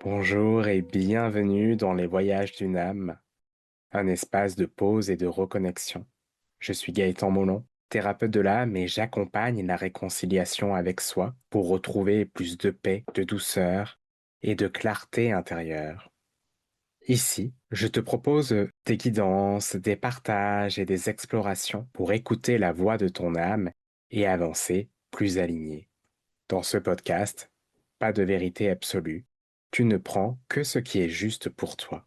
Bonjour et bienvenue dans les voyages d'une âme, un espace de pause et de reconnexion. Je suis Gaëtan Molon, thérapeute de l'âme et j'accompagne la réconciliation avec soi pour retrouver plus de paix, de douceur et de clarté intérieure. Ici, je te propose des guidances, des partages et des explorations pour écouter la voix de ton âme et avancer plus aligné. Dans ce podcast, pas de vérité absolue, tu ne prends que ce qui est juste pour toi.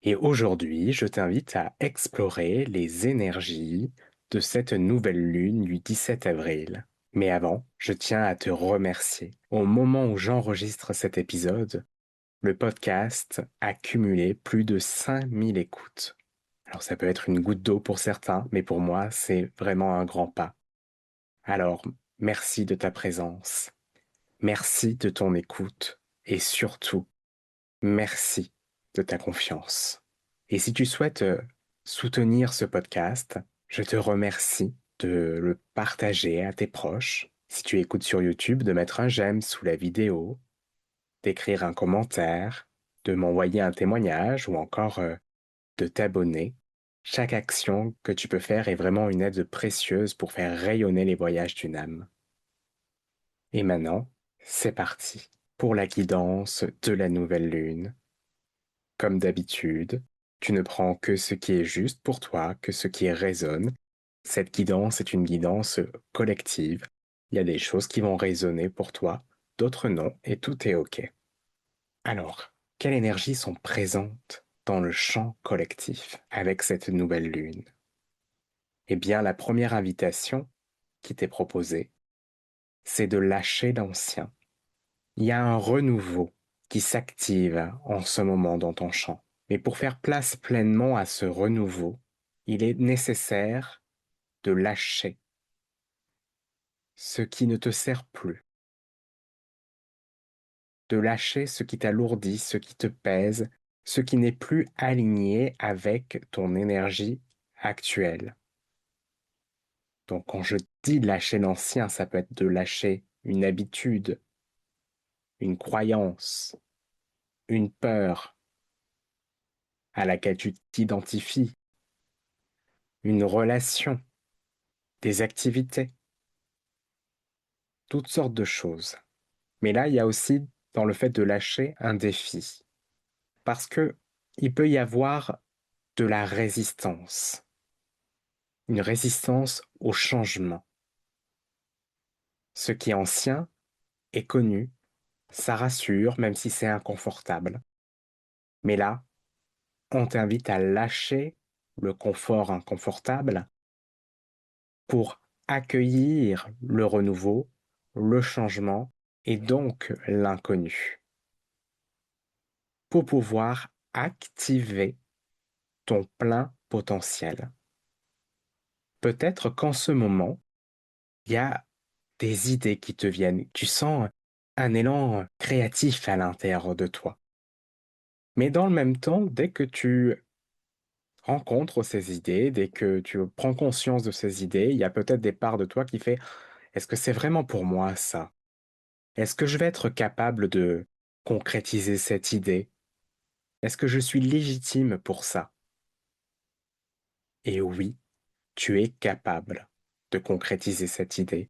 Et aujourd'hui, je t'invite à explorer les énergies de cette nouvelle lune du 17 avril. Mais avant, je tiens à te remercier. Au moment où j'enregistre cet épisode, le podcast a cumulé plus de 5000 écoutes. Alors ça peut être une goutte d'eau pour certains, mais pour moi, c'est vraiment un grand pas. Alors, merci de ta présence. Merci de ton écoute et surtout, merci de ta confiance. Et si tu souhaites soutenir ce podcast, je te remercie de le partager à tes proches. Si tu écoutes sur YouTube, de mettre un j'aime sous la vidéo, d'écrire un commentaire, de m'envoyer un témoignage ou encore de t'abonner. Chaque action que tu peux faire est vraiment une aide précieuse pour faire rayonner les voyages d'une âme. Et maintenant, c'est parti pour la guidance de la nouvelle lune. Comme d'habitude, tu ne prends que ce qui est juste pour toi, que ce qui résonne. Cette guidance est une guidance collective. Il y a des choses qui vont résonner pour toi, d'autres non, et tout est OK. Alors, quelles énergies sont présentes dans le champ collectif avec cette nouvelle lune? Eh bien, la première invitation qui t'est proposée, c'est de lâcher l'ancien. Il y a un renouveau qui s'active en ce moment dans ton champ. Mais pour faire place pleinement à ce renouveau, il est nécessaire de lâcher ce qui ne te sert plus, de lâcher ce qui t'alourdit, ce qui te pèse, ce qui n'est plus aligné avec ton énergie actuelle. Donc quand je dis lâcher l'ancien, ça peut être de lâcher une habitude, une croyance, une peur à laquelle tu t'identifies, une relation, des activités, toutes sortes de choses. Mais là, il y a aussi dans le fait de lâcher un défi. Parce que il peut y avoir de la résistance, une résistance au changement. Ce qui est ancien est connu, ça rassure, même si c'est inconfortable. Mais là, on t'invite à lâcher le confort inconfortable pour accueillir le renouveau, le changement et donc l'inconnu, pour pouvoir activer ton plein potentiel. Peut-être qu'en ce moment, il y a des idées qui te viennent, tu sens un élan créatif à l'intérieur de toi. Mais dans le même temps, dès que tu rencontres ces idées, dès que tu prends conscience de ces idées, il y a peut-être des parts de toi qui fait, est-ce que c'est vraiment pour moi ça? Est-ce que je vais être capable de concrétiser cette idée? Est-ce que je suis légitime pour ça? Et oui, tu es capable de concrétiser cette idée.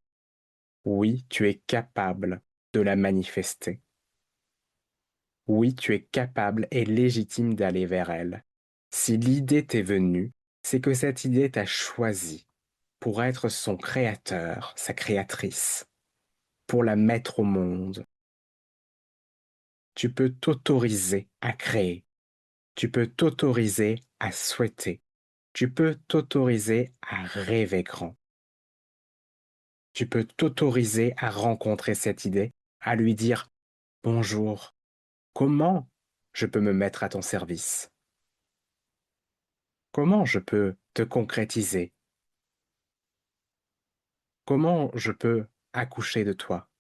Oui, tu es capable de la manifester. Oui, tu es capable et légitime d'aller vers elle. Si l'idée t'est venue, c'est que cette idée t'a choisi pour être son créateur, sa créatrice, pour la mettre au monde. Tu peux t'autoriser à créer. Tu peux t'autoriser à souhaiter. Tu peux t'autoriser à rêver grand. Tu peux t'autoriser à rencontrer cette idée, à lui dire bonjour, comment je peux me mettre à ton service? Comment je peux te concrétiser? Comment je peux accoucher de toi?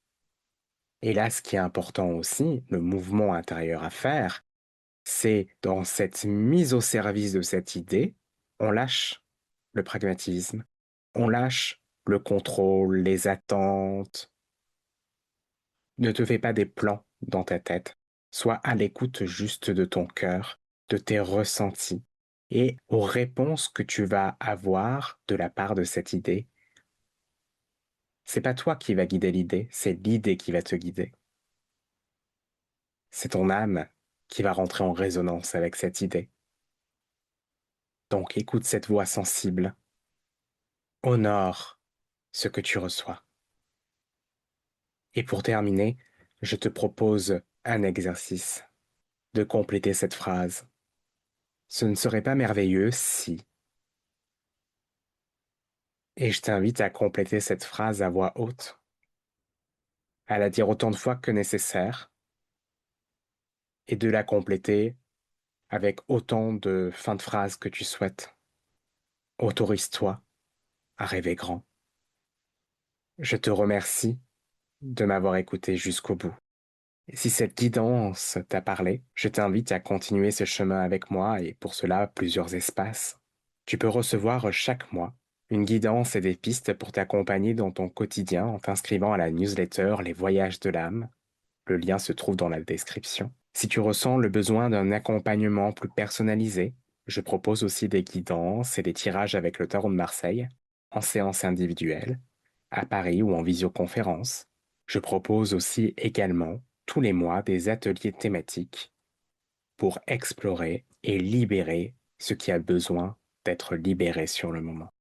Et là, ce qui est important aussi, le mouvement intérieur à faire, c'est dans cette mise au service de cette idée, on lâche le pragmatisme, on lâche le contrôle, les attentes. Ne te fais pas des plans dans ta tête. Sois à l'écoute juste de ton cœur, de tes ressentis et aux réponses que tu vas avoir de la part de cette idée. C'est pas toi qui va guider l'idée, c'est l'idée qui va te guider. C'est ton âme qui va rentrer en résonance avec cette idée. Donc écoute cette voix sensible, honore ce que tu reçois. Et pour terminer, je te propose un exercice de compléter cette phrase. Ce ne serait pas merveilleux si... Et je t'invite à compléter cette phrase à voix haute, à la dire autant de fois que nécessaire, et de la compléter avec autant de fins de phrases que tu souhaites. Autorise-toi à rêver grand. Je te remercie de m'avoir écouté jusqu'au bout. Et si cette guidance t'a parlé, je t'invite à continuer ce chemin avec moi et pour cela plusieurs espaces. Tu peux recevoir chaque mois une guidance et des pistes pour t'accompagner dans ton quotidien en t'inscrivant à la newsletter Les Voyages de l'âme. Le lien se trouve dans la description. Si tu ressens le besoin d'un accompagnement plus personnalisé, je propose aussi des guidances et des tirages avec le Tarot de Marseille, en séance individuelle, à Paris ou en visioconférence. Je propose aussi également tous les mois des ateliers thématiques pour explorer et libérer ce qui a besoin d'être libéré sur le moment.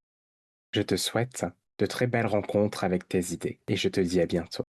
Je te souhaite de très belles rencontres avec tes idées et je te dis à bientôt.